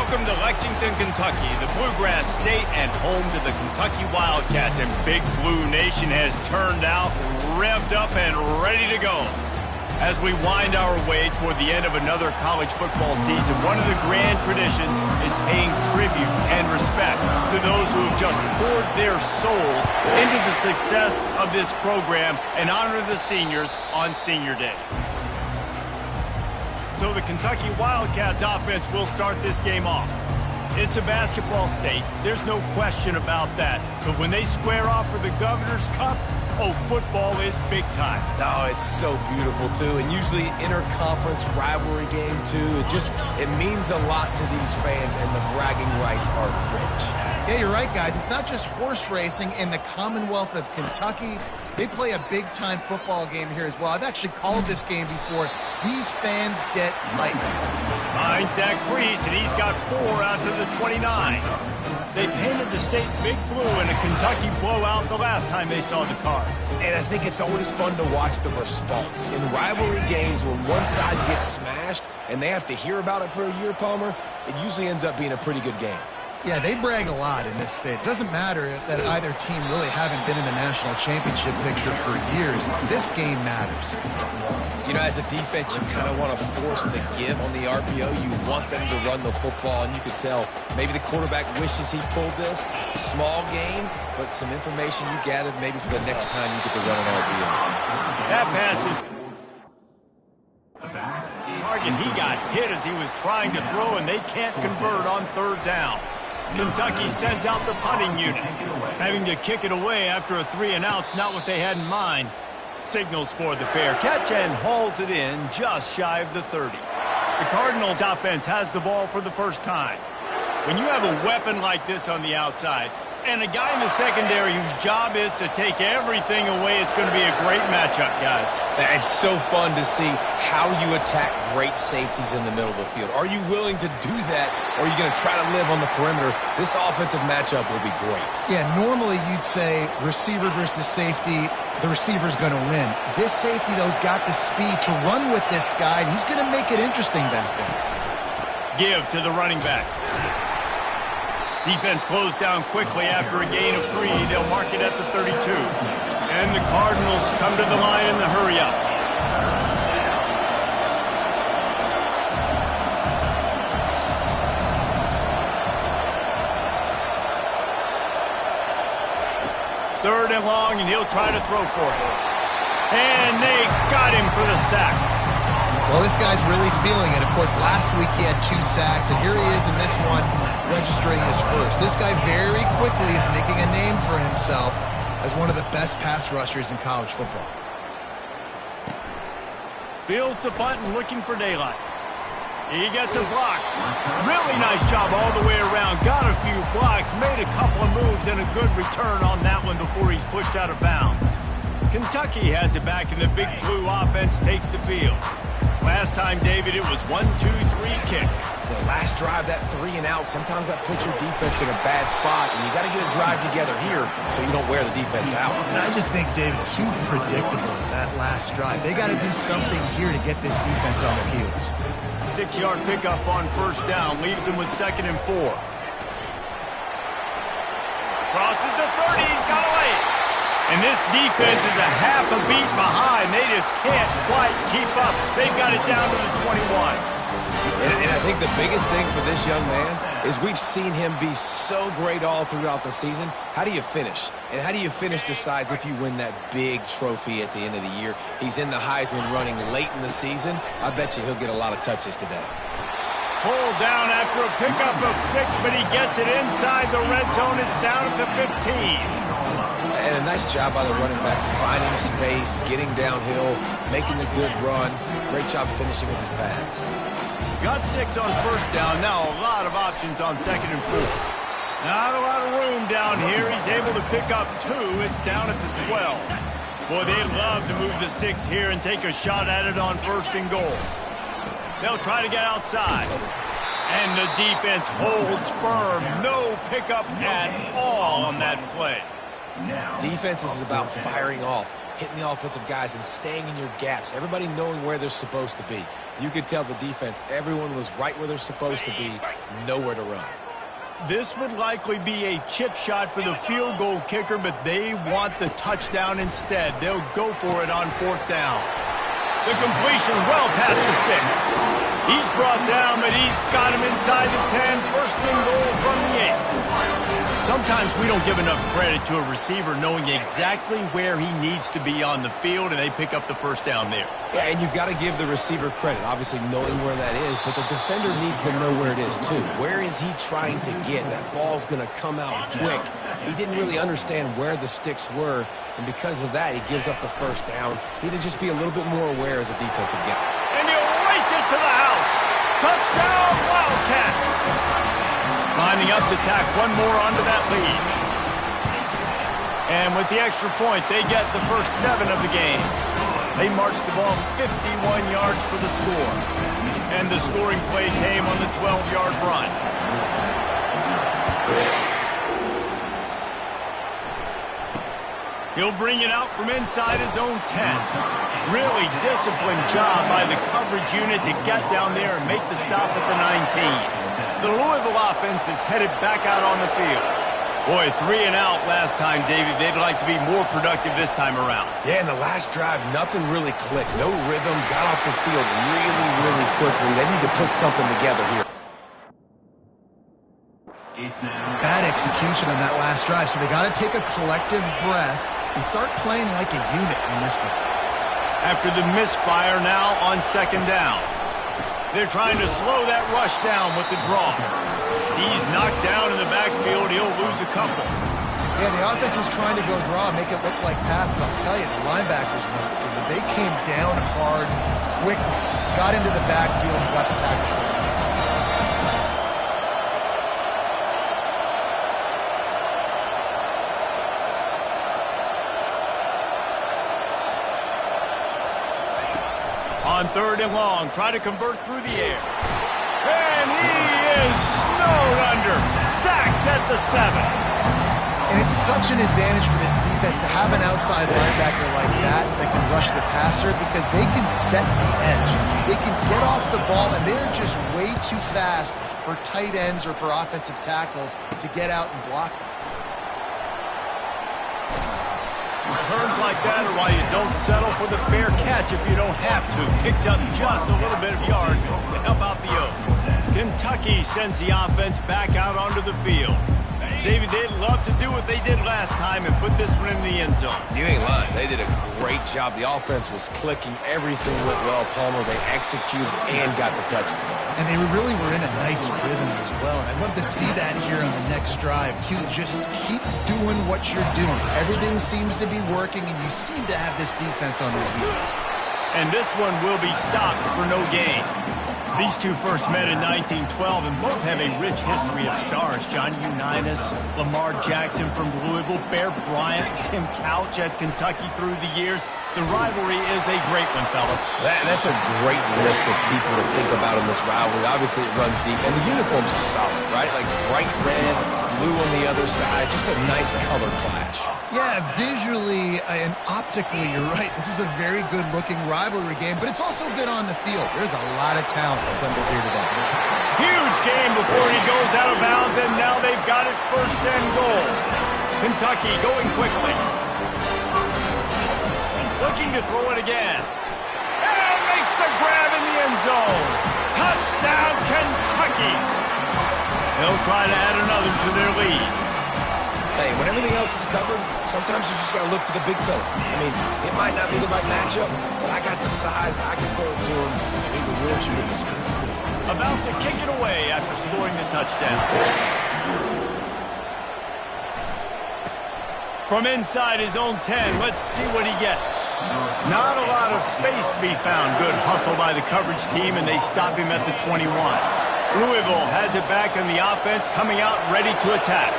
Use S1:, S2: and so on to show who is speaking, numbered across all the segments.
S1: Welcome to Lexington, Kentucky, the Bluegrass State and home to the Kentucky Wildcats. And Big Blue Nation has turned out, revved up, and ready to go. As we wind our way toward the end of another college football season, one of the grand traditions is paying tribute and respect to those who have just poured their souls into the success of this program and honor the seniors on Senior Day. So the Kentucky Wildcats offense will start this game off. It's a basketball state. There's no question about that. But when they square off for the Governor's Cup, oh, football is big time.
S2: Oh, it's so beautiful, too. And usually interconference rivalry game, too. It means a lot to these fans, and the bragging rights are rich.
S3: Yeah, you're right, guys. It's not just horse racing in the Commonwealth of Kentucky. They play a big-time football game here as well. I've actually called this game before. These fans get hyped.
S1: Finds Zach Priest, and he's got 4 out to the 29. They painted the state big blue in a Kentucky blowout the last time they saw the cards.
S2: And I think it's always fun to watch the response. In rivalry games, when one side gets smashed and they have to hear about it for a year, Palmer, it usually ends up being a pretty good game.
S3: Yeah, they brag a lot in this state. It doesn't matter that either team really haven't been in the national championship picture for years. This game matters.
S2: You know, as a defense, you kind of want to force the give on the RPO. You want them to run the football, and you could tell maybe the quarterback wishes he pulled this. Small gain, but some information you gathered maybe for the next time you get to run an RPO.
S1: That pass is target. He got hit as he was trying to throw, and they can't convert on 3rd down. Kentucky sends out the punting unit. Having to kick it away after a 3-and-out's not what they had in mind. Signals for the fair catch and hauls it in just shy of the 30. The Cardinals offense has the ball for the first time. When you have a weapon like this on the outside and a guy in the secondary whose job is to take everything away, it's going to be a great matchup, guys.
S2: It's so fun to see how you attack great safeties in the middle of the field. Are you willing to do that, or are you going to try to live on the perimeter? This offensive matchup will be great.
S3: Yeah, normally you'd say receiver versus safety, the receiver's going to win. This safety, though, has got the speed to run with this guy, and he's going to make it interesting back there.
S1: Give to the running back. Defense closed down quickly after a gain of 3. They'll mark it at the 32. And the Cardinals come to the line in the hurry-up. Third and long, and he'll try to throw for it. And they got him for the sack.
S3: Well, this guy's really feeling it. Of course, last week he had 2 sacks, and here he is in this one, registering his first. This guy very quickly is making a name for himself as one of the best pass rushers in college football.
S1: Fields the punt and looking for daylight. He gets a block. Really nice job all the way around. Got a few blocks, made a couple of moves, and a good return on that one before he's pushed out of bounds. Kentucky has it back, and the Big Blue offense takes the field. Last time, David, it was 1-2-3 kick.
S2: The last drive, that 3-and-out, sometimes that puts your defense in a bad spot, and you got to get a drive together here so you don't wear the defense out.
S3: I just think, David, too predictable, that last drive. They got to do something here to get this defense on their heels.
S1: 6-yard pickup on 1st down, leaves them with 2nd and 4. Crosses the 30, he's got away. And this defense is a half a beat behind. They just can't quite keep up. They've got it down to the 21.
S2: And I think the biggest thing for this young man is we've seen him be so great all throughout the season. How do you finish? And how do you finish decides if you win that big trophy at the end of the year. He's in the Heisman running late in the season. I bet you he'll get a lot of touches today.
S1: Pulled down after a pickup of 6, but he gets it inside the red zone. It's down at the 15.
S2: And a nice job by the running back, finding space, getting downhill, making a good run. Great job finishing with his pads.
S1: Got 6 on 1st down. Now a lot of options on 2nd and 4. Not a lot of room down here. He's able to pick up 2. It's down at the 12. Boy, they love to move the sticks here and take a shot at it on 1st and goal. They'll try to get outside. And the defense holds firm. No pickup at all on that play.
S2: Defense is about firing off. hitting the offensive guys and staying in your gaps, everybody knowing where they're supposed to be. You could tell the defense, everyone was right where they're supposed to be, nowhere to run.
S1: This would likely be a chip shot for the field goal kicker, but they want the touchdown instead. They'll go for it on 4th down. The completion well past the sticks. He's brought down, but he's got him inside the 10. First and goal from the 8. Sometimes we don't give enough credit to a receiver knowing exactly where he needs to be on the field, and they pick up the first down there.
S2: Yeah, and you've got to give the receiver credit, obviously knowing where that is, but the defender needs to know where it is too. Where is he trying to get? That ball's going to come out quick. He didn't really understand where the sticks were, and because of that, he gives up the first down. He need to just be a little bit more aware as a defensive guy.
S1: And he'll race it to the house. Touchdown, Wildcats. Lining up to tack one more onto that lead. And with the extra point, they get the first 7 of the game. They marched the ball 51 yards for the score. And the scoring play came on the 12-yard run. He'll bring it out from inside his own 10. Really disciplined job by the coverage unit to get down there and make the stop at the 19. The Louisville offense is headed back out on the field. Boy, 3 and out last time, David. They'd like to be more productive this time around.
S2: Yeah, in the last drive, nothing really clicked. No rhythm, got off the field really, really quickly. They need to put something together here.
S3: Bad execution on that last drive, so they got to take a collective breath and start playing like a unit on this one.
S1: After the misfire now on 2nd down. They're trying to slow that rush down with the draw. He's knocked down in the backfield. He'll lose a couple.
S3: Yeah, the offense was trying to go draw, make it look like pass, but I'll tell you, the linebackers went for it. They came down hard, quickly, got into the backfield, and got the tackles for the pass.
S1: On 3rd and long, try to convert through the air. And he is snowed under. Sacked at the 7.
S3: And it's such an advantage for this defense to have an outside linebacker like that can rush the passer because they can set the edge. They can get off the ball, and they're just way too fast for tight ends or for offensive tackles to get out and block them.
S1: Turns like that are why you don't settle for the fair catch if you don't have to. Picks up just a little bit of yards to help out the Oaks. Kentucky sends the offense back out onto the field. David, they'd love to do what they did last time and put this one in the end zone.
S2: You ain't lying. They did a great job. The offense was clicking. Everything went well, Palmer. They executed and got the touchdown.
S3: And they really were in a nice rhythm as well. And I'd love to see that here on the next drive, too. Just keep doing what you're doing. Everything seems to be working, and you seem to have this defense on their heels.
S1: And this one will be stopped for no gain. These two first met in 1912 and both have a rich history of stars. Johnny Unitas, Lamar Jackson from Louisville, Bear Bryant, Tim Couch at Kentucky through the years. The rivalry is a great one, fellas.
S2: That's a great list of people to think about in this rivalry. Obviously, it runs deep, and the uniforms are solid, right? Like bright red, blue on the other side, just a nice color clash.
S3: Yeah, visually and optically, you're right. This is a very good-looking rivalry game, but it's also good on the field. There's a lot of talent assembled here today.
S1: Huge game before he goes out of bounds, and now they've got it 1st and goal. Kentucky going quickly. Looking to throw it again. And makes the grab in the end zone. Touchdown, Kentucky. They'll try to add another to their lead.
S2: Hey, when everything else is covered, sometimes you just got to look to the big fella. I mean, it might not be the right matchup, but I got the size, I can throw it to him, and he rewards you with the skill.
S1: About to kick it away after scoring the touchdown. From inside his own 10, let's see what he gets. Not a lot of space to be found. Good hustle by the coverage team, and they stop him at the 21. Louisville has it back in the offense, coming out ready to attack.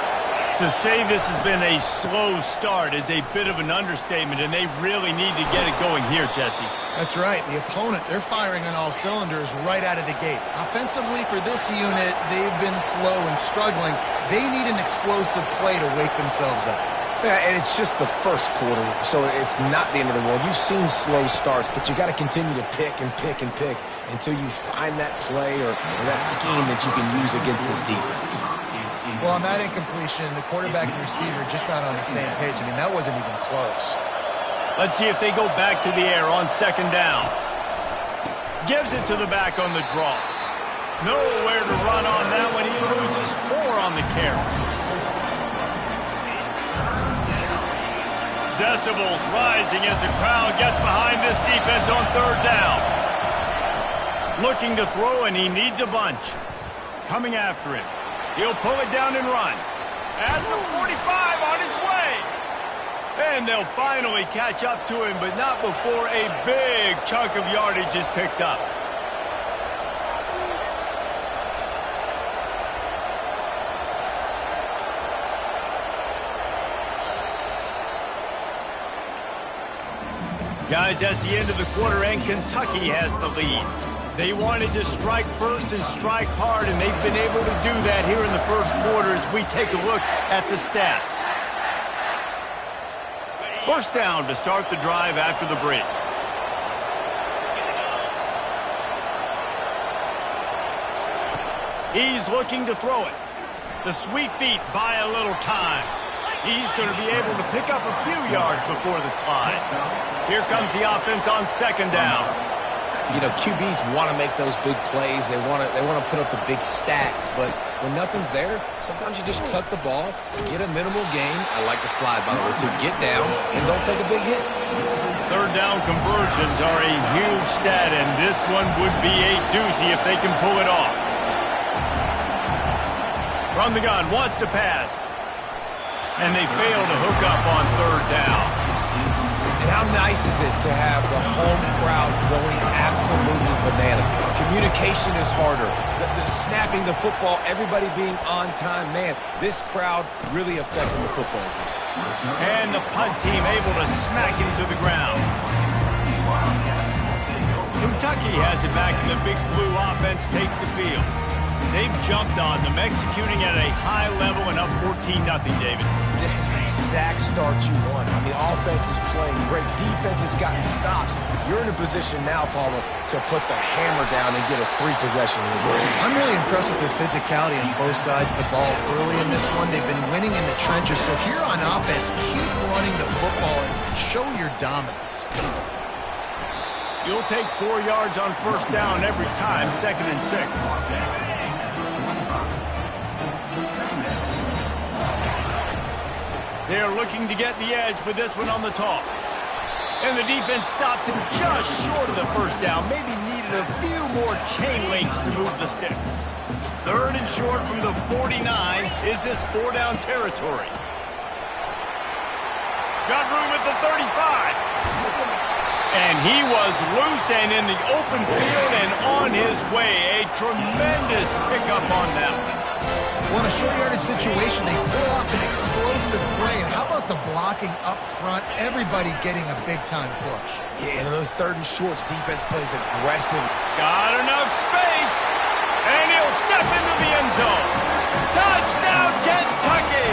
S1: To say this has been a slow start is a bit of an understatement, and they really need to get it going here, Jesse.
S3: That's right. The opponent, they're firing on all cylinders right out of the gate. Offensively, for this unit, they've been slow and struggling. They need an explosive play to wake themselves up.
S2: Yeah, and it's just the first quarter, so it's not the end of the world. You've seen slow starts, but you got to continue to pick and pick and pick until you find that play or that scheme that you can use against this defense.
S3: Well, on that incompletion, the quarterback and receiver just not on the same page. I mean, that wasn't even close.
S1: Let's see if they go back to the air on second down. Gives it to the back on the draw. Nowhere to run on that one. He loses 4 on the carry. Decibels rising as the crowd gets behind this defense on third down. Looking to throw, and he needs a bunch. Coming after him. He'll pull it down and run. At the 45 on his way. And they'll finally catch up to him, but not before a big chunk of yardage is picked up. Guys, that's the end of the quarter, and Kentucky has the lead. They wanted to strike first and strike hard, and they've been able to do that here in the first quarter as we take a look at the stats. First down to start the drive after the break. He's looking to throw it. The sweet feet buy a little time. He's going to be able to pick up a few yards before the slide. Here comes the offense on second down.
S2: You know, QBs want to make those big plays. They want to put up the big stats. But when nothing's there, sometimes you just tuck the ball, get a minimal gain. I like the slide, by the way, too. Get down and don't take a big hit.
S1: Third down conversions are a huge stat, and this one would be a doozy if they can pull it off. From the gun, wants to pass. And they fail to hook up on third down.
S2: And how nice is it to have the home crowd going absolutely bananas? Communication is harder. The snapping the football, everybody being on time. Man, this crowd really affecting the football game.
S1: And the punt team able to smack him to the ground. Kentucky has it back, and the big blue offense takes the field. They've jumped on them, executing at a high level and up 14-0, David.
S2: This is the exact start you want. I mean, offense is playing great. Defense has gotten stops. You're in a position now, Palmer, to put the hammer down and get a 3-possession lead.
S3: I'm really impressed with their physicality on both sides of the ball early in this one. They've been winning in the trenches. So here on offense, keep running the football and show your dominance.
S1: You'll take 4 yards on first down every time, 2nd and 6. They're looking to get the edge with this one on the toss. And the defense stops him just short of the first down. Maybe needed a few more chain links to move the sticks. 3rd and short from the 49. Is this 4-down territory? Got room at the 35. And he was loose and in the open field and on his way. A tremendous pickup on that one.
S3: Well, in a short yardage situation, they pull off an explosive play. And how about the blocking up front? Everybody getting a big-time push.
S2: Yeah, and in those 3rd and shorts, defense plays aggressive.
S1: Got enough space, and he'll step into the end zone. Touchdown, Kentucky!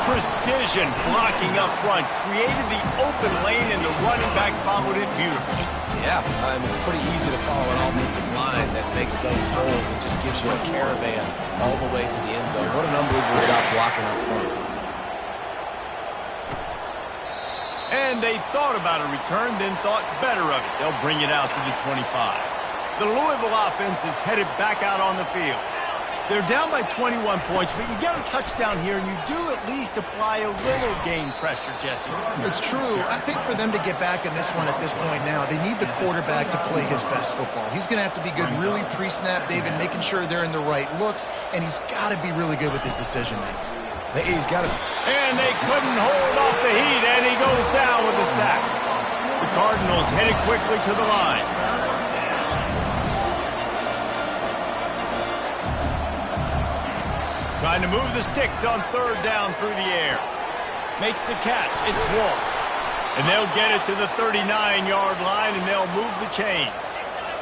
S1: Precision blocking up front created the open lane, and the running back followed it beautifully.
S2: Yeah, it's pretty easy to follow an offensive line that makes those holes and just gives you a caravan all the way to the end zone. What an unbelievable job blocking up front.
S1: And they thought about a return, then thought better of it. They'll bring it out to the 25. The Louisville offense is headed back out on the field. They're down by 21 points, but you get a touchdown here, and you do at least apply a little game pressure, Jesse.
S3: It's true. I think for them to get back in this one at this point now, they need the quarterback to play his best football. He's going to have to be good really pre-snap, David, making sure they're in the right looks, and he's got to be really good with his decision-making.
S2: He's got to.
S1: And they couldn't hold off the heat, and he goes down with a sack. The Cardinals headed quickly to the line. Trying to move the sticks on 3rd down through the air. Makes the catch. It's Wolf. And they'll get it to the 39-yard line, and they'll move the chains.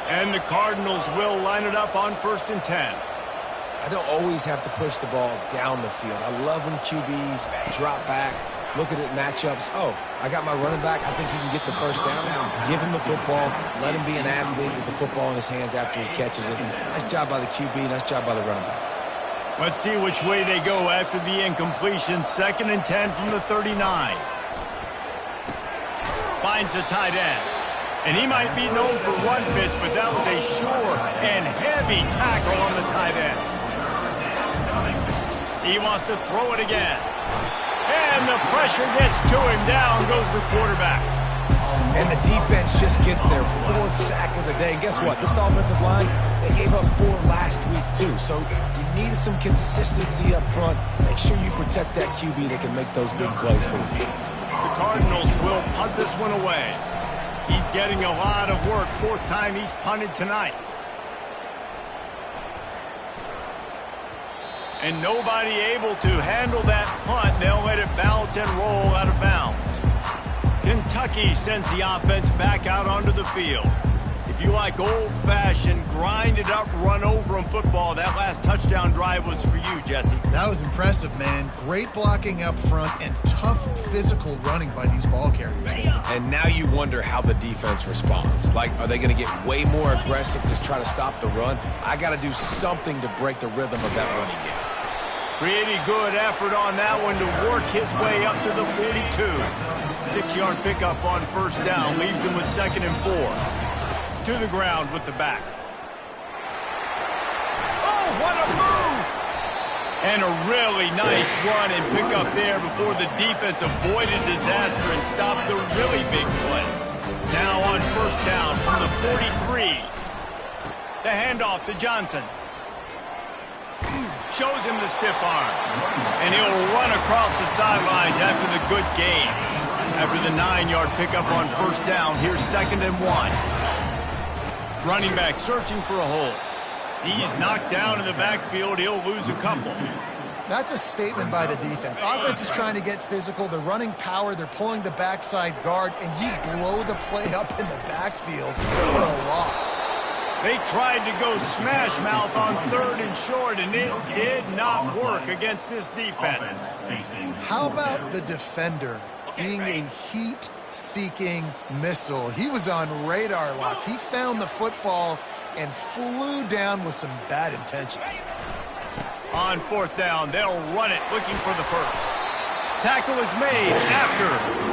S1: And the Cardinals will line it up on 1st and 10.
S2: I don't always have to push the ball down the field. I love when QBs drop back, look at it matchups. Oh, I got my running back. I think he can get the first down. Give him the football. Let him be an athlete with the football in his hands after he catches it. Nice job by the QB. Nice job by the running back.
S1: Let's see which way they go after the incompletion. 2nd and 10 from the 39. Finds the tight end. And he might be known for run fits, but that was a sure and heavy tackle on the tight end. He wants to throw it again. And the pressure gets to him. Down goes the quarterback.
S2: And the defense just gets their 4th sack of the day. And guess what? This offensive line, they gave up 4 last week too. So you need some consistency up front. Make sure you protect that QB that can make those big plays for you.
S1: The Cardinals will punt this one away. He's getting a lot of work. 4th time he's punted tonight. And nobody able to handle that punt. They'll let it bounce and roll out of bounds. Kentucky sends the offense back out onto the field. If you like old-fashioned, grind-it-up, run-over-'em football, that last touchdown drive was for you, Jesse.
S3: That was impressive, man. Great blocking up front and tough physical running by these ball carriers.
S2: And now you wonder how the defense responds. Like, are they going to get way more aggressive to try to stop the run? I got to do something to break the rhythm of that running game.
S1: Pretty good effort on that one to work his way up to the 42. 6-yard pickup on 1st down. Leaves him with 2nd and 4. To the ground with the back. Oh, what a move! And a really nice run and pickup there before the defense avoided disaster and stopped the really big play. Now on 1st down from the 43. The handoff to Johnson. Shows him the stiff arm. And he'll run across the sidelines after the good gain. After the 9-yard pickup on 1st down, here's 2nd and 1. Running back searching for a hole. He's knocked down in the backfield. He'll lose a couple.
S3: That's a statement by the defense. Offense is trying to get physical. They're running power. They're pulling the backside guard, and you blow the play up in the backfield for a loss.
S1: They tried to go smash mouth on 3rd and short, and it did not work against this defense.
S3: How about the defender being a heat-seeking missile? He was on radar lock. He found the football and flew down with some bad intentions.
S1: On 4th down, they'll run it, looking for the first. Tackle is made after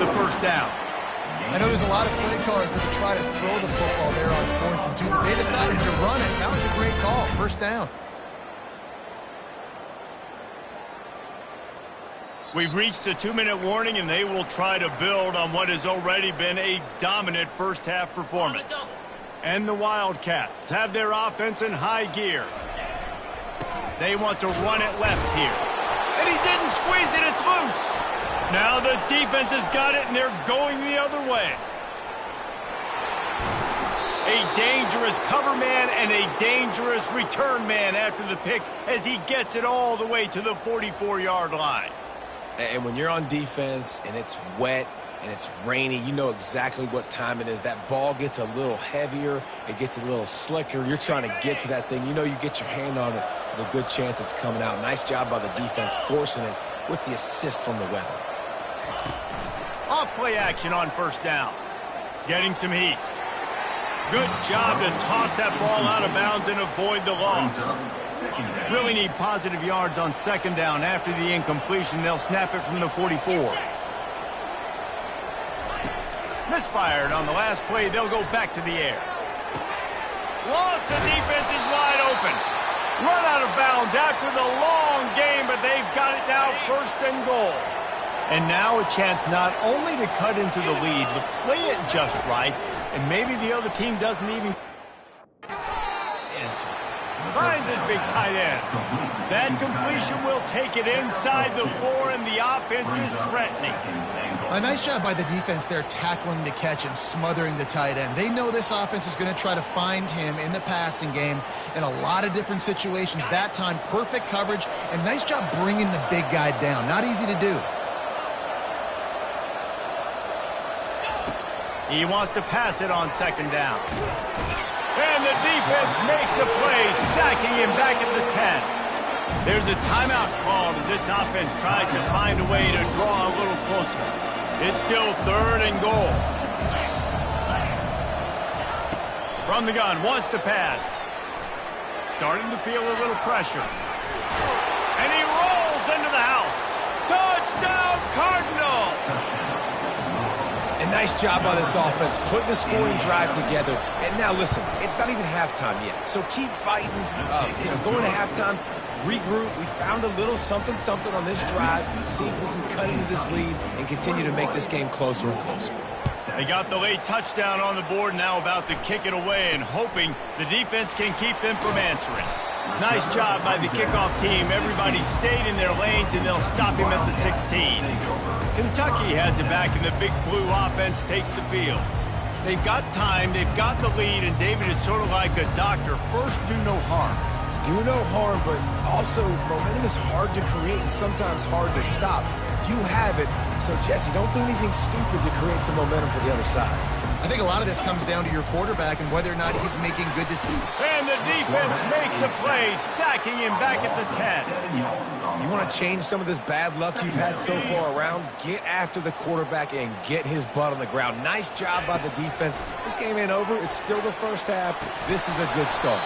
S1: the 1st down.
S3: I know there's a lot of play callers that try to throw the football there on 4th and 2. They decided to run it. That was a great call. 1st down.
S1: We've reached the 2-minute warning, and they will try to build on what has already been a dominant first-half performance. And the Wildcats have their offense in high gear. They want to run it left here. And he didn't squeeze it. It's loose. Now the defense has got it, and they're going the other way. A dangerous cover man and a dangerous return man after the pick as he gets it all the way to the 44-yard line.
S2: And when you're on defense and it's wet and it's rainy, you know exactly what time it is. That ball gets a little heavier. It gets a little slicker. You're trying to get to that thing. You know you get your hand on it. There's a good chance it's coming out. Nice job by the defense forcing it with the assist from the weather.
S1: Off play action on 1st down. Getting some heat. Good job to toss that ball out of bounds and avoid the loss. Really need positive yards on 2nd down. After the incompletion, they'll snap it from the 44. Misfired on the last play. They'll go back to the air. Lost. The defense is wide open. Run out of bounds after the long game, but they've got it now 1st and goal. And now a chance not only to cut into the lead, but play it just right, and maybe the other team doesn't even answer. Finds his big tight end. That completion will take it inside the 4, and the offense is threatening.
S3: A nice job by the defense there tackling the catch and smothering the tight end. They know this offense is going to try to find him in the passing game in a lot of different situations. That time, perfect coverage, and nice job bringing the big guy down. Not easy to do.
S1: He wants to pass it on 2nd down. And the defense makes a play, sacking him back at the 10. There's a timeout called as this offense tries to find a way to draw a little closer. It's still 3rd and goal. From the gun, wants to pass. Starting to feel a little pressure. And he rolls into the house. Touchdown, Cardinals!
S2: And nice job by this offense, putting the scoring drive together. And now, listen, it's not even halftime yet. So keep fighting, going to halftime, regroup. We found a little something on this drive. See if we can cut into this lead and continue to make this game closer and closer.
S1: They got the late touchdown on the board, now about to kick it away and hoping the defense can keep them from answering. Nice job by the kickoff team. Everybody stayed in their lanes, and they'll stop him at the 16. Kentucky has it back, and the big blue offense takes the field. They've got time, they've got the lead, and David, it's sort of like a doctor. First, do no harm.
S2: Do no harm, but also momentum is hard to create and sometimes hard to stop. You have it, so Jesse, don't do anything stupid to create some momentum for the other side.
S3: I think a lot of this comes down to your quarterback and whether or not he's making good decisions.
S1: And the defense makes a play, sacking him back at the 10.
S2: You want to change some of this bad luck you've had so far around? Get after the quarterback and get his butt on the ground. Nice job by the defense. This game ain't over. It's still the first half. This is a good start.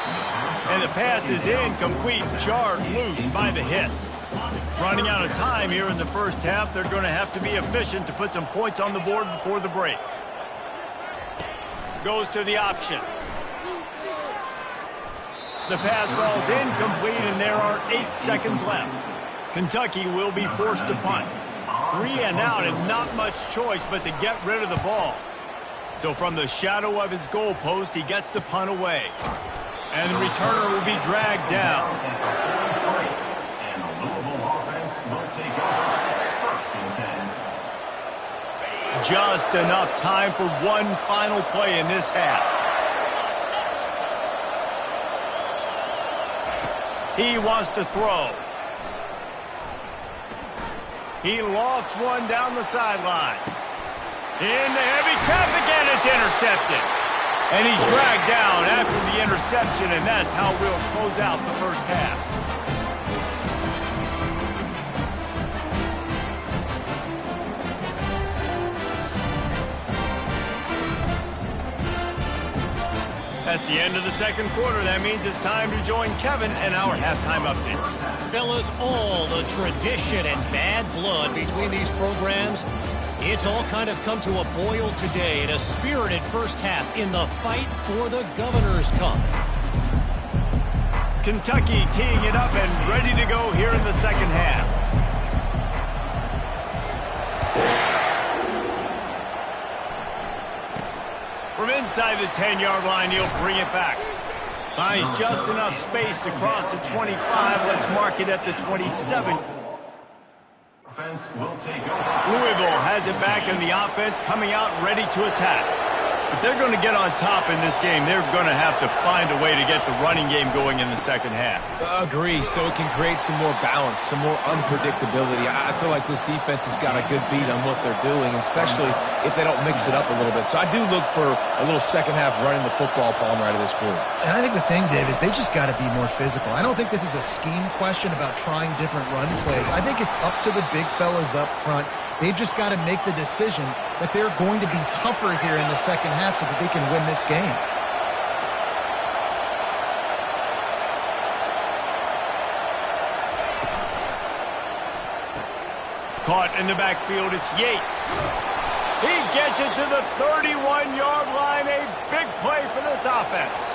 S1: And the pass is incomplete, jarred loose by the hit. Running out of time here in the first half, they're going to have to be efficient to put some points on the board before the break. Goes to the option. The pass falls incomplete, and there are 8 seconds left. Kentucky will be forced to punt. 3 and out, and not much choice but to get rid of the ball. So from the shadow of his goalpost, he gets the punt away. And the returner will be dragged down.
S4: And the Louisville offense will take over. 1st and 10.
S1: Just enough time for one final play in this half. He wants to throw. He lofts one down the sideline. Into heavy traffic, and it's intercepted. And he's dragged down after the interception, and that's how we'll close out the first half. That's the end of the second quarter. That means it's time to join Kevin and our halftime update.
S5: Fellas, all the tradition and bad blood between these programs, it's all kind of come to a boil today in a spirited first half in the fight for the Governor's Cup.
S1: Kentucky teeing it up and ready to go here in the second half. From inside the 10-yard line, he'll bring it back. Finds just enough space across the 25. Let's mark it at the 27. Louisville has it back in the offense, coming out ready to attack. If they're going to get on top in this game, they're going to have to find a way to get the running game going in the second half.
S2: Agree, so it can create some more balance, some more unpredictability. I feel like this defense has got a good beat on what they're doing, especially if they don't mix it up a little bit. So I do look for a little second half running the football palm right of this group.
S3: And I think the thing, Dave, is they just got to be more physical. I don't think this is a scheme question about trying different run plays. I think it's up to the big fellas up front. They've just got to make the decision that they're going to be tougher here in the second half so that they can win this game.
S1: Caught in the backfield, it's Yates. He gets it to the 31-yard line. A big play for this offense.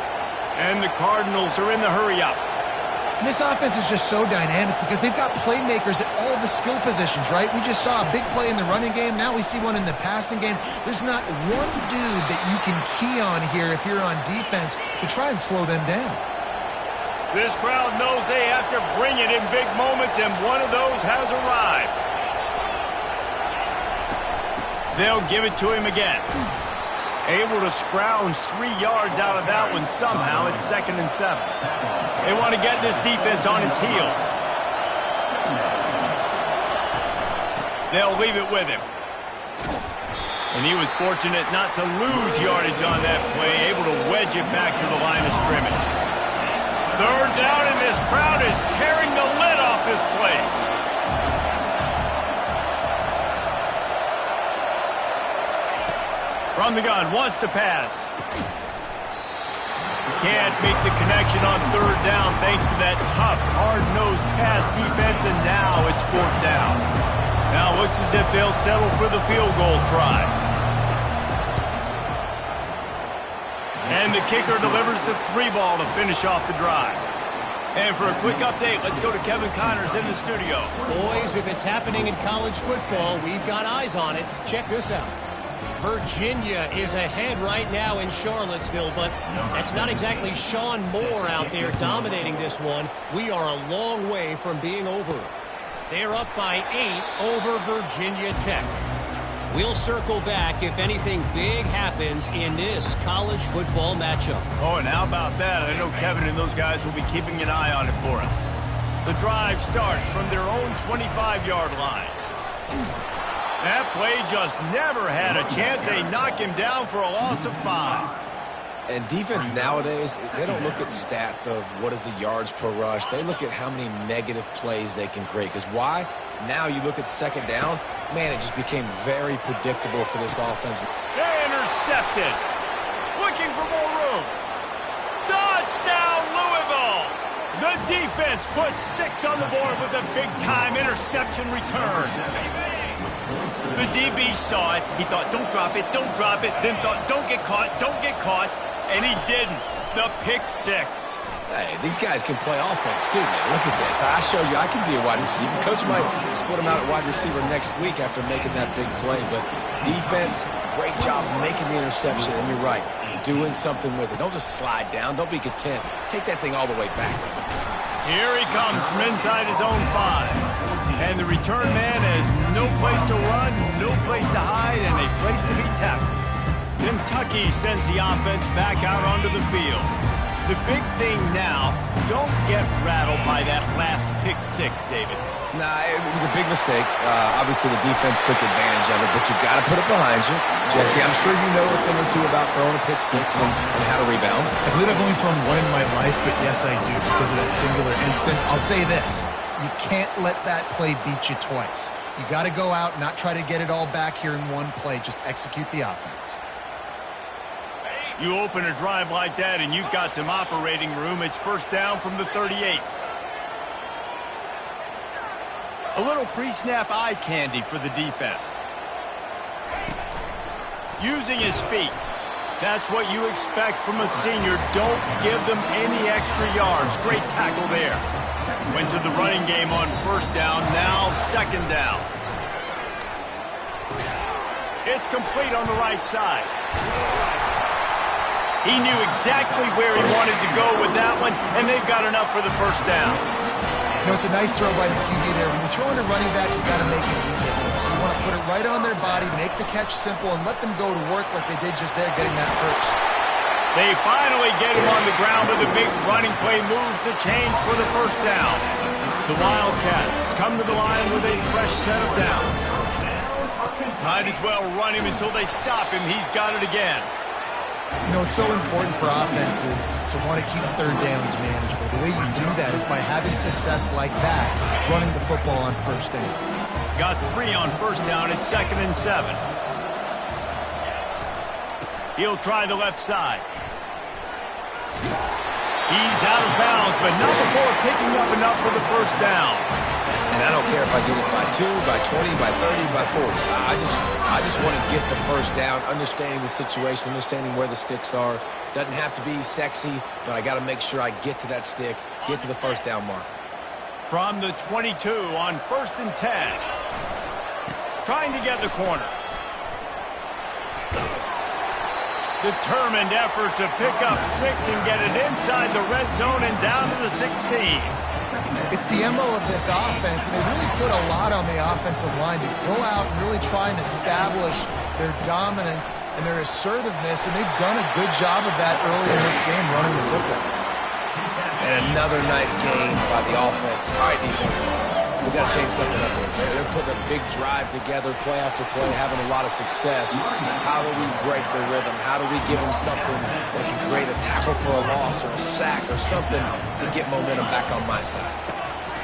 S1: And the Cardinals are in the hurry-up.
S3: This offense is just so dynamic because they've got playmakers at all the skill positions, right? We just saw a big play in the running game. Now we see one in the passing game. There's not one dude that you can key on here if you're on defense to try and slow them down.
S1: This crowd knows they have to bring it in big moments, and one of those has arrived. They'll give it to him again. Able to scrounge 3 yards out of that one somehow. It's 2nd and 7. They want to get this defense on its heels. They'll leave it with him. And he was fortunate not to lose yardage on that play, able to wedge it back to the line of scrimmage. 3rd down, and this crowd is tearing the this place. From the gun, wants to pass. Can't make the connection on third down thanks to that tough, hard-nosed pass defense, and now it's fourth down. Now it looks as if they'll settle for the field goal try. And the kicker delivers the 3-ball to finish off the drive. And for a quick update, let's go to Kevin Connors in the studio.
S5: Boys, if it's happening in college football, we've got eyes on it. Check this out. Virginia is ahead right now in Charlottesville, but that's not exactly Sean Moore out there dominating this one. We are a long way from being over. They're up by 8 over Virginia Tech. We'll circle back if anything big happens in this college football matchup.
S1: Oh, and how about that? I know Kevin and those guys will be keeping an eye on it for us. The drive starts from their own 25-yard line. That play just never had a chance. They knock him down for a loss of 5.
S2: And defense nowadays, they don't look at stats of what is the yards per rush. They look at how many negative plays they can create. Because why? Now you look at second down, man, it just became very predictable for this offense.
S1: They're intercepted. Looking for more room. Touchdown, Louisville. The defense puts 6 on the board with a big-time interception return. The DB saw it. He thought, don't drop it, don't drop it. Then thought, don't get caught, don't get caught. And he didn't. The pick 6.
S2: Hey, these guys can play offense too, man. Look at this. I showed you I can be a wide receiver. Coach might split him out at wide receiver next week after making that big play. But defense, great job making the interception. And you're right, doing something with it. Don't just slide down. Don't be content. Take that thing all the way back.
S1: Here he comes from inside his own 5. And the return man has no place to run, no place to hide, and a place to be tackled. Kentucky sends the offense back out onto the field. The big thing now, don't get rattled by that last pick 6, David.
S2: Nah, it was a big mistake. Obviously, the defense took advantage of it, but you got to put it behind you. Jesse, I'm sure you know a thing or two about throwing a pick 6 and how to rebound.
S3: I believe I've only thrown one in my life, but yes, I do because of that singular instance. I'll say this. You can't let that play beat you twice. You got to go out, not try to get it all back here in one play. Just execute the offense.
S1: You open a drive like that and you've got some operating room. It's first down from the 38. A little pre-snap eye candy for the defense. Using his feet. That's what you expect from a senior. Don't give them any extra yards. Great tackle there. Went to the running game on first down, now second down. It's complete on the right side. He knew exactly where he wanted to go with that one, and they've got enough for the first down.
S3: You know, it's a nice throw by the QB there. When you're throwing to running backs, you got to make it easy. So you want to put it right on their body, make the catch simple, and let them go to work like they did just there, getting that first.
S1: They finally get him on the ground with a big running play, moves the chains for the first down. The Wildcats come to the line with a fresh set of downs. Might as well run him until they stop him. He's got it again.
S3: You know, it's so important for offenses to want to keep third downs manageable. The way you do that is by having success like that, running the football on first down.
S1: Got 3 on first down. It's 2nd and 7. He'll try the left side. He's out of bounds, but not before picking up enough for the first down.
S2: And I don't care if I get it by 2, by 20, by 30, by 40. I just want to get the first down, understanding the situation, understanding where the sticks are. Doesn't have to be sexy, but I got to make sure I get to that stick, get to the first down mark.
S1: From the 22 on 1st and 10. Trying to get the corner. Determined effort to pick up 6 and get it inside the red zone and down to the 16.
S3: It's the MO of this offense, and they really put a lot on the offensive line to go out and really try and establish their dominance and their assertiveness, and they've done a good job of that early in this game running the football.
S2: And another nice game by the offense. All right, defense. We've got to change something up here. They're putting a big drive together, play after play, having a lot of success. How do we break the rhythm? How do we give them something that can create a tackle for a loss or a sack or something to get momentum back on my side?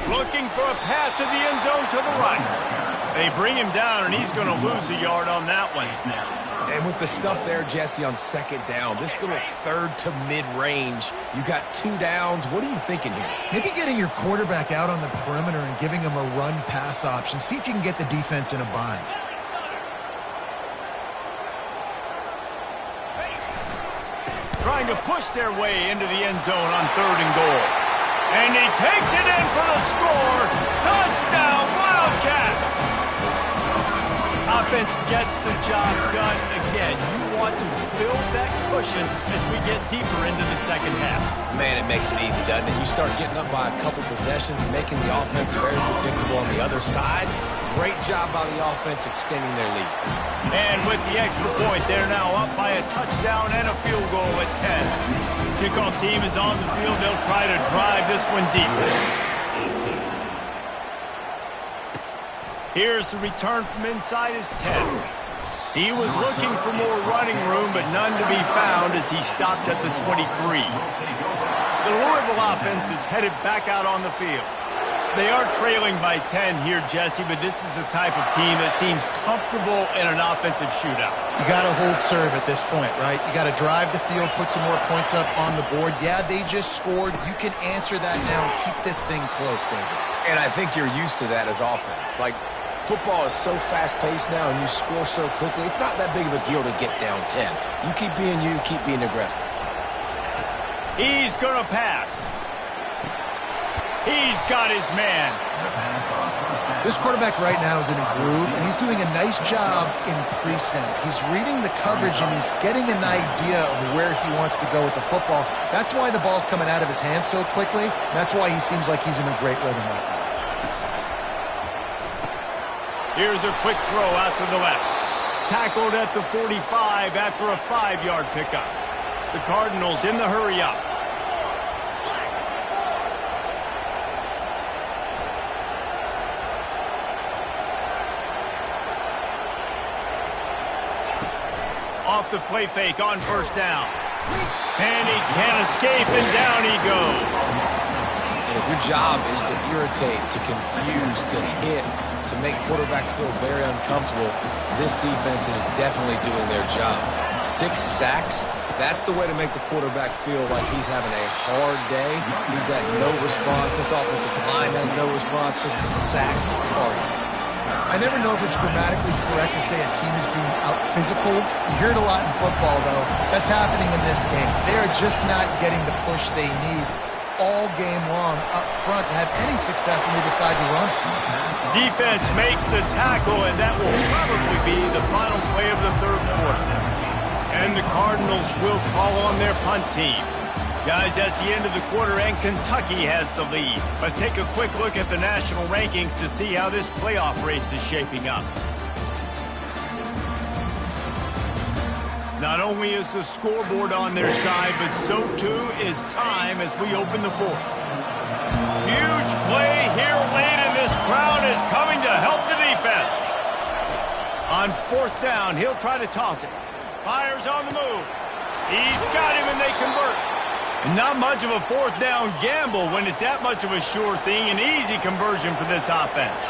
S1: Looking for a path to the end zone to the right. They bring him down, and he's going to lose a yard on that one.
S2: And with the stuff there, Jesse, on second down, this little third to mid-range, you got 2 downs. What are you thinking here?
S3: Maybe getting your quarterback out on the perimeter and giving him a run-pass option. See if you can get the defense in a bind.
S1: Trying to push their way into the end zone on 3rd and goal. And he takes it in for the score. Touchdown, Wildcats! Offense gets the job done again. You want to build that cushion as we get deeper into the second half.
S2: Man, it makes it easy, doesn't it? You start getting up by a couple possessions, making the offense very predictable on the other side. Great job by the offense extending their lead.
S1: And with the extra point, they're now up by a touchdown and a field goal at 10. Kickoff team is on the field. They'll try to drive this one deep. Here's the return from inside his 10. He was looking for more running room, but none to be found as he stopped at the 23. The Louisville offense is headed back out on the field. They are trailing by 10 here, Jesse, but this is the type of team that seems comfortable in an offensive shootout.
S3: You got to hold serve at this point, right? You got to drive the field, put some more points up on the board. Yeah, they just scored. You can answer that now and keep this thing close, David.
S2: And I think you're used to that as offense. Like, football is so fast-paced now and you score so quickly, it's not that big of a deal to get down 10. You keep being aggressive.
S1: He's going to pass. He's got his man.
S3: This quarterback right now is in a groove, and he's doing a nice job in pre-snap. He's reading the coverage, and he's getting an idea of where he wants to go with the football. That's why the ball's coming out of his hands so quickly, and that's why he seems like he's in a great rhythm right now.
S1: Here's a quick throw out to the left. Tackled at the 45 after a 5-yard pickup. The Cardinals in the hurry up. Off the play fake on first down. And he can't escape, and down he goes.
S2: And if your job is to irritate, to confuse, to hit, to make quarterbacks feel very uncomfortable, this defense is definitely doing their job. 6 sacks, that's the way to make the quarterback feel like he's having a hard day. He's at no response. This offensive line has no response, just a sack party.
S3: I never know if it's grammatically correct to say a team is being out-physicaled. You hear it a lot in football, though. That's happening in this game. They are just not getting the push they need all game long up front to have any success when they decide to run.
S1: Defense makes the tackle, and that will probably be the final play of the third quarter. And the Cardinals will call on their punt team. Guys, that's the end of the quarter, and Kentucky has the lead. Let's take a quick look at the national rankings to see how this playoff race is shaping up. Not only is the scoreboard on their side, but so too is time as we open the fourth. Huge play here late, and this crowd is coming to help the defense. On 4th down, he'll try to toss it. Fires on the move. He's got him, and they convert. Not much of a 4th down gamble when it's that much of a sure thing, an easy conversion for this offense.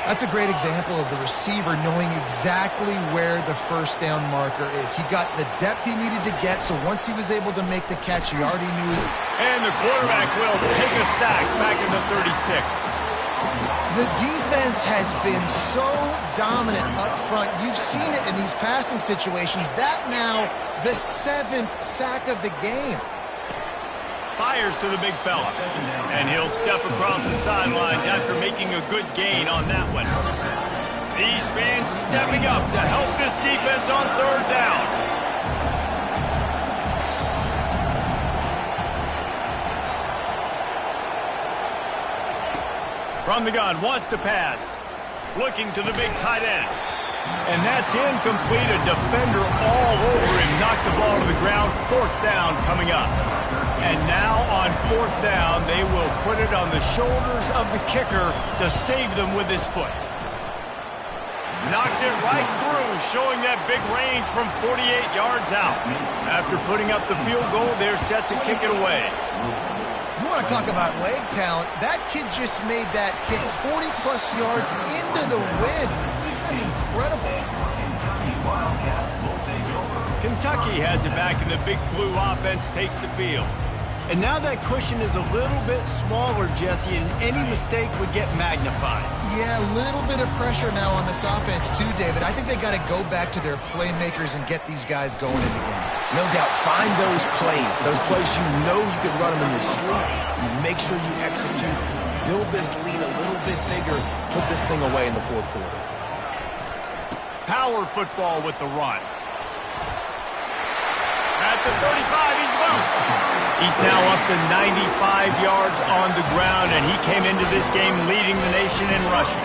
S3: That's a great example of the receiver knowing exactly where the first down marker is. He got the depth he needed to get, so once he was able to make the catch, he already knew.
S1: And the quarterback will take a sack back in the 36.
S3: The defense has been so dominant up front. You've seen it in these passing situations. That now, the 7th sack of the game.
S1: Fires to the big fella. And he'll step across the sidelines after making a good gain on that one. These fans stepping up to help this defense on 3rd down. From the gun, wants to pass. Looking to the big tight end. And that's incomplete. A defender all over him. Knocked the ball to the ground. 4th down coming up. And now on 4th down, they will put it on the shoulders of the kicker to save them with his foot. Knocked it right through, showing that big range from 48 yards out. After putting up the field goal, they're set to kick it away.
S3: You want want to talk about leg talent. That kid just made that kick 40-plus yards into the wind. That's incredible.
S1: Kentucky has it back, and the Big Blue offense takes the field. And now that cushion is a little bit smaller, Jesse, and any mistake would get magnified.
S3: Yeah, a little bit of pressure now on this offense too, David. I think they got to go back to their playmakers and get these guys going in the game.
S2: No doubt, find those plays you know you can run them in your sleep. You make sure you execute, build this lead a little bit bigger, put this thing away in the fourth quarter.
S1: Power football with the run. At the 35, he's loose. He's now up to 95 yards on the ground, and he came into this game leading the nation in rushing.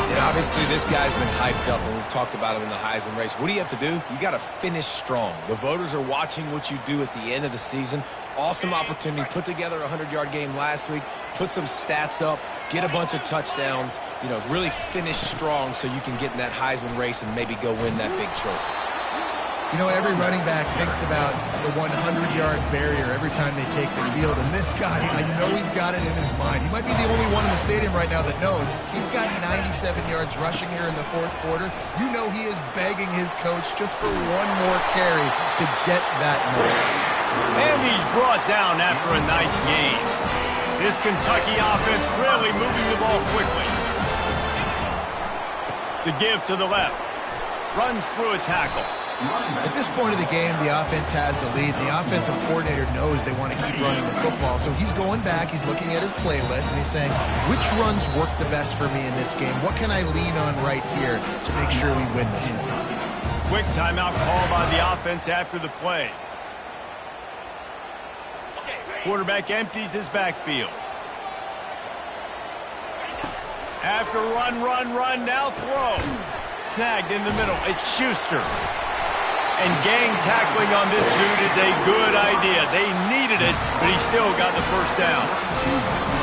S2: And obviously, this guy's been hyped up, and we've talked about him in the Heisman race. What do you have to do? You got to finish strong. The voters are watching what you do at the end of the season. Awesome opportunity. Put together a 100-yard game last week. Put some stats up. Get a bunch of touchdowns. You know, really finish strong so you can get in that Heisman race and maybe go win that big trophy.
S3: You know, every running back thinks about the 100-yard barrier every time they take the field. And this guy, I know he's got it in his mind. He might be the only one in the stadium right now that knows. He's got 97 yards rushing here in the fourth quarter. You know he is begging his coach just for one more carry to get that number.
S1: And he's brought down after a nice game. This Kentucky offense really moving the ball quickly. The give to the left. Runs through a tackle.
S3: At this point of the game, the offense has the lead. The offensive coordinator knows they want to keep running the football. So he's going back, he's looking at his playlist, and he's saying, which runs work the best for me in this game? What can I lean on right here to make sure we win this one?
S1: Quick timeout call by the offense after the play. Quarterback empties his backfield. After run, now throw. Snagged in the middle. It's Schuster. And gang tackling on this dude is a good idea. They needed it, but he still got the first down.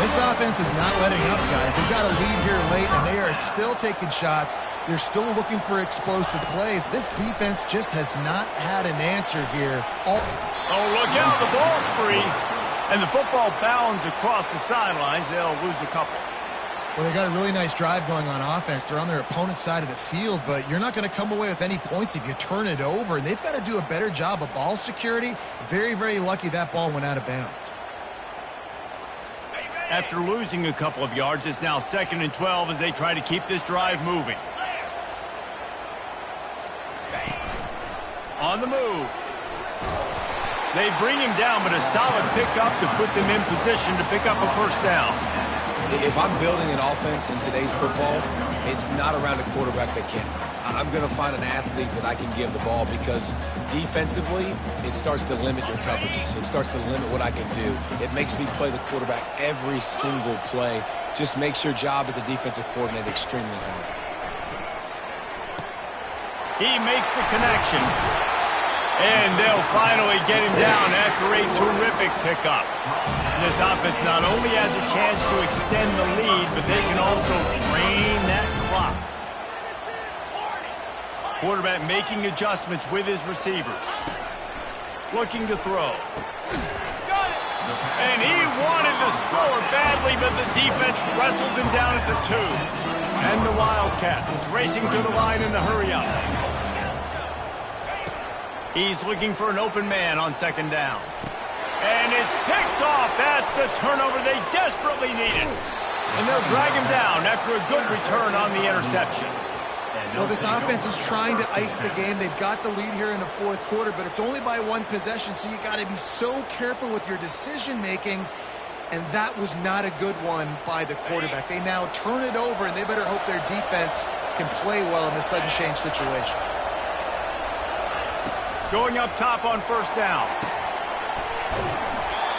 S3: This offense is not letting up, guys. They've got a lead here late, and they are still taking shots. They're still looking for explosive plays. This defense just has not had an answer here.
S1: Oh, look out. The ball's free. And the football bounds across the sidelines. They'll lose a couple.
S3: Well, they got a really nice drive going on offense. They're on their opponent's side of the field, but you're not going to come away with any points if you turn it over. And they've got to do a better job of ball security. Very, very lucky that ball went out of bounds.
S1: After losing a couple of yards, it's now 2nd and 12 as they try to keep this drive moving. On the move. They bring him down, but a solid pickup to put them in position to pick up a first down.
S2: If I'm building an offense in today's football, it's not around a quarterback that can. I'm going to find an athlete that I can give the ball because defensively, it starts to limit your coverages. It starts to limit what I can do. It makes me play the quarterback every single play. Just makes your job as a defensive coordinator extremely hard.
S1: He makes the connection. And they'll finally get him down after a terrific pickup. This offense not only has a chance to extend the lead, but they can also drain that clock. Quarterback making adjustments with his receivers. Looking to throw. And he wanted to score badly, but the defense wrestles him down at the 2. And the Wildcat is racing to the line in the hurry-up. He's looking for an open man on 2nd down. And it's picked off. That's the turnover they desperately needed. And they'll drag him down after a good return on the interception.
S3: Well, this offense is trying to ice the game. They've got the lead here in the fourth quarter, but it's only by 1 possession, so you got to be so careful with your decision-making. And that was not a good one by the quarterback. They now turn it over, and they better hope their defense can play well in this sudden change situation.
S1: Going up top on 1st down.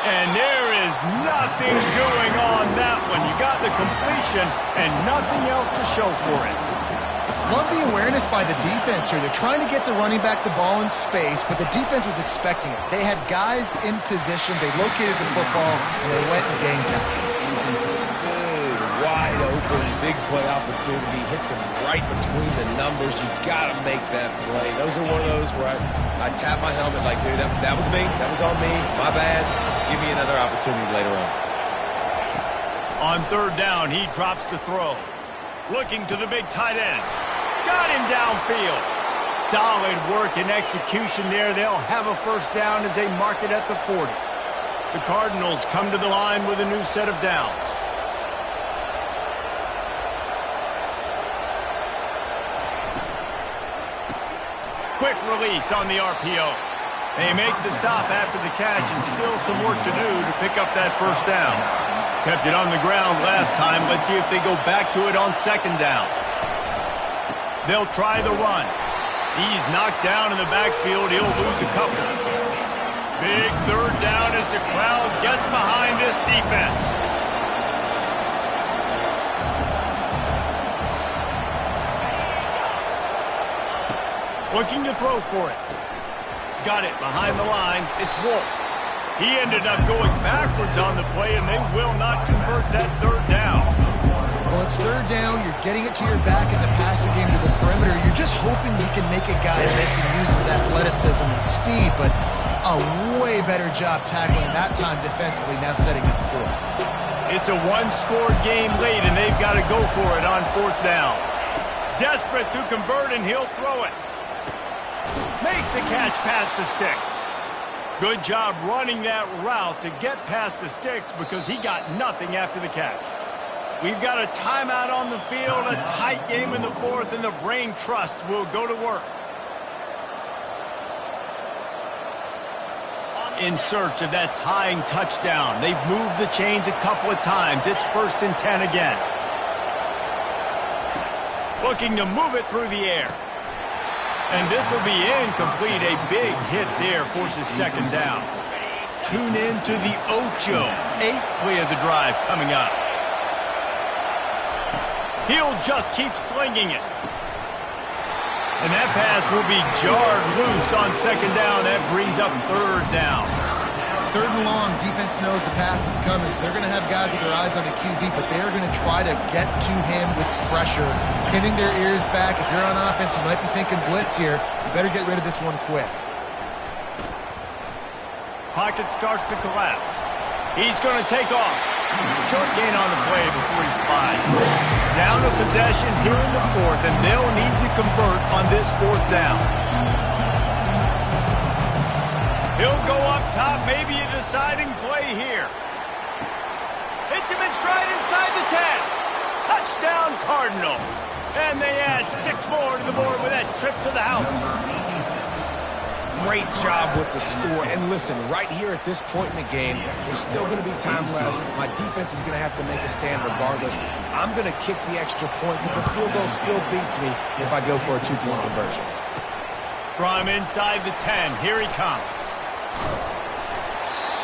S1: And there is nothing doing on that one. You got the completion and nothing else to show for it.
S3: Love the awareness by the defense here. They're trying to get the running back the ball in space, but the defense was expecting it. They had guys in position. They located the football, and they went and gained time.
S2: Good, wide open, big play opportunity. Hits him right between the numbers. You got to make that play. Those are one of those where I tap my helmet like, dude, that was me. That was on me. My bad. Give me another opportunity later on.
S1: On third down, he drops to throw. Looking to the big tight end. Got him downfield. Solid work and execution there. They'll have a first down as they mark it at the 40. The Cardinals come to the line with a new set of downs. Quick release on the RPO. They make the stop after the catch and still some work to do to pick up that first down. Kept it on the ground last time. Let's see if they go back to it on second down. They'll try the run. He's knocked down in the backfield. He'll lose a couple. Big third down as the crowd gets behind this defense. Looking to throw for it. Got it behind the line. It's Wolf. He ended up going backwards on the play, and they will not convert that third down.
S3: Well, it's third down. You're getting it to your back in the passing game to the perimeter. You're just hoping he can make a guy miss and use his athleticism and speed, but a way better job tackling that time defensively, now setting up fourth.
S1: It's a one-score game late, and they've got to go for it on fourth down. Desperate to convert, and he'll throw it. Makes the catch past the sticks. Good job running that route to get past the sticks because he got nothing after the catch. We've got a timeout on the field, a tight game in the fourth, and the brain trust will go to work. In search of that tying touchdown. They've moved the chains a couple of times. It's 1st and 10 again. Looking to move it through the air. And this will be incomplete. A big hit there forces second down. Tune in to the Ocho. 8th play of the drive coming up. He'll just keep slinging it. And that pass will be jarred loose on second down. That brings up third down.
S3: Third and long, defense knows the pass is coming, so they're going to have guys with their eyes on the QB, but they're going to try to get to him with pressure, pinning their ears back. If you're on offense, you might be thinking blitz here. You better get rid of this one quick.
S1: Pocket starts to collapse. He's going to take off. Short gain on the play before he slides. Down to possession here in the fourth, and they'll need to convert on this fourth down. He'll go up top, maybe a deciding play here. Hits him in stride inside the 10. Touchdown, Cardinals. And they add 6 more to the board with that trip to the house.
S2: Great job with the score. And listen, right here at this point in the game, there's still going to be time left. My defense is going to have to make a stand regardless. I'm going to kick the extra point because the field goal still beats me if I go for a 2-point conversion.
S1: From inside the 10, here he comes.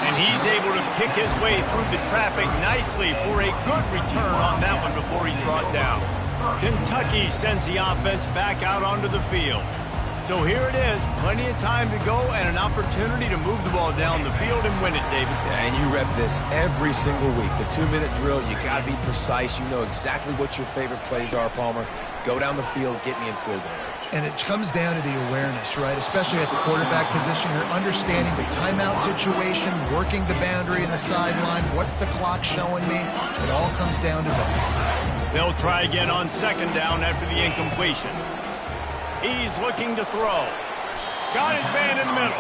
S1: And he's able to pick his way through the traffic nicely for a good return on that one before he's brought down. Kentucky sends the offense back out onto the field. So here it is, plenty of time to go and an opportunity to move the ball down the field and win it, David.
S2: Yeah, and you rep this every single week. The 2-minute drill, you got to be precise. You know exactly what your favorite plays are, Palmer. Go down the field, get me in field goal range.
S3: And it comes down to the awareness, right? Especially at the quarterback position. You're understanding the timeout situation, working the boundary and the sideline. What's the clock showing me? It all comes down to this.
S1: They'll try again on second down after the incompletion. He's looking to throw. Got his man in the middle.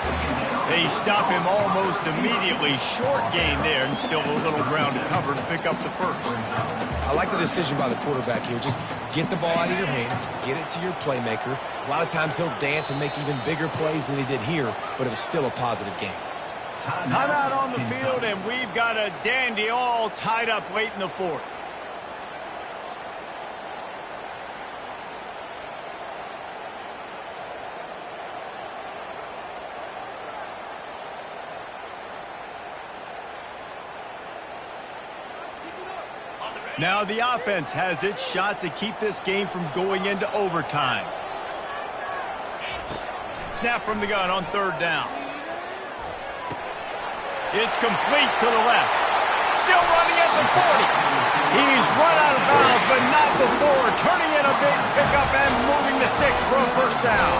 S1: They stop him almost immediately. Short gain there and still a little ground to cover to pick up the first.
S2: I like the decision by the quarterback here. Just get the ball out of your hands, get it to your playmaker. A lot of times he'll dance and make even bigger plays than he did here, but it was still a positive game.
S1: Timeout on the field, and we've got a dandy all tied up late in the fourth. Now the offense has its shot to keep this game from going into overtime. Snap from the gun on third down. It's complete to the left. Still running at the 40. He's run out of bounds, but not before turning in a big pickup and moving the sticks for a first down.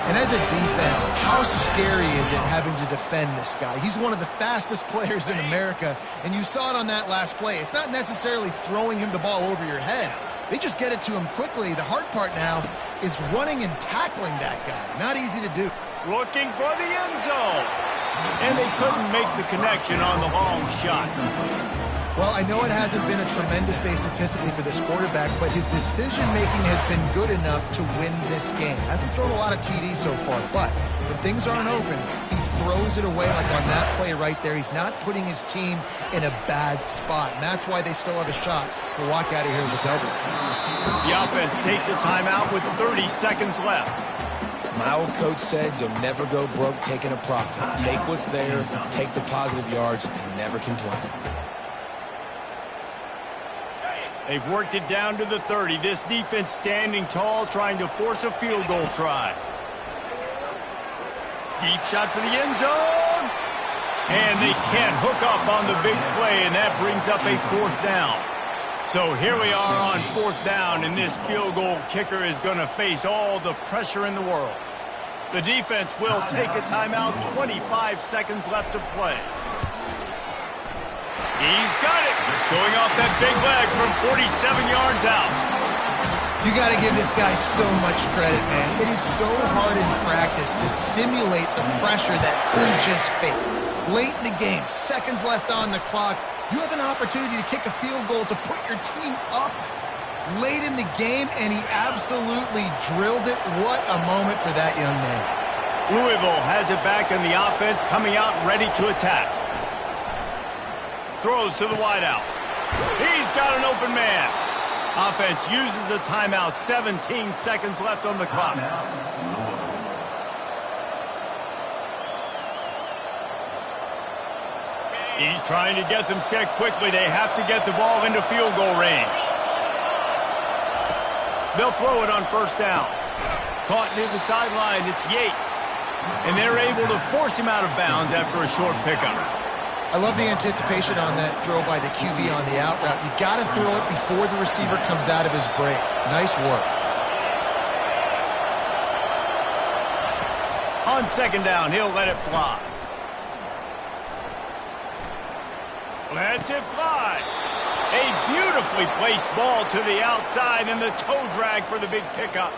S3: And as a defense, how scary is it having to defend this guy? He's one of the fastest players in America, and you saw it on that last play. It's not necessarily throwing him the ball over your head. They just get it to him quickly. The hard part now is running and tackling that guy. Not easy to do.
S1: Looking for the end zone. And they couldn't make the connection on the long shot.
S3: Well, I know it hasn't been a tremendous day statistically for this quarterback, but his decision-making has been good enough to win this game. Hasn't thrown a lot of TDs so far, but when things aren't open, he throws it away like on that play right there. He's not putting his team in a bad spot, and that's why they still have a shot to walk out of here with a W.
S1: The offense takes a timeout with 30 seconds left.
S2: My old coach said you'll never go broke taking a profit. Take what's there, take the positive yards, and never complain.
S1: They've worked it down to the 30. This defense standing tall, trying to force a field goal try. Deep shot for the end zone. And they can't hook up on the big play, and that brings up a 4th down. So here we are on 4th down, and this field goal kicker is going to face all the pressure in the world. The defense will take a timeout, 25 seconds left to play. He's got it, showing off that big leg from 47 yards out.
S3: You got to give this guy so much credit, man. It is so hard in practice to simulate the pressure that he just faced. Late in the game, seconds left on the clock, you have an opportunity to kick a field goal to put your team up late in the game, and he absolutely drilled it. What a moment for that young man.
S1: Louisville has it back in the offense, coming out ready to attack. Throws to the wideout. He's got an open man. Offense uses a timeout. 17 seconds left on the clock. He's trying to get them set quickly. They have to get the ball into field goal range. They'll throw it on 1st down. Caught near the sideline. It's Yates. And they're able to force him out of bounds after a short pickup.
S3: I love the anticipation on that throw by the QB on the out route. You got to throw it before the receiver comes out of his break. Nice work.
S1: On 2nd down, he'll let it fly. Lets it fly. A beautifully placed ball to the outside and the toe drag for the big pickup.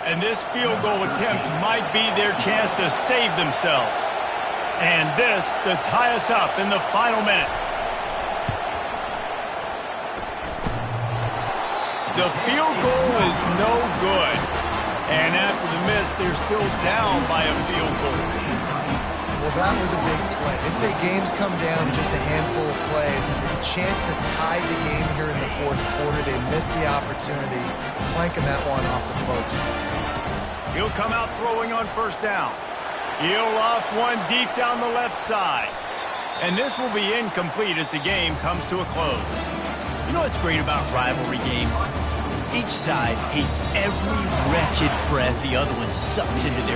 S1: And this field goal attempt might be their chance to save themselves. And this to tie us up in the final minute. The field goal is no good. And after the miss, they're still down by a field goal.
S3: Well, that was a big play. They say games come down to just a handful of plays. And the chance to tie the game here in the 4th quarter, they missed the opportunity, clanking that one off the post.
S1: He'll come out throwing on 1st down. He'll loft one deep down the left side. And this will be incomplete as the game comes to a close.
S6: You know what's great about rivalry games? Each side hates every wretched breath the other one sucks into their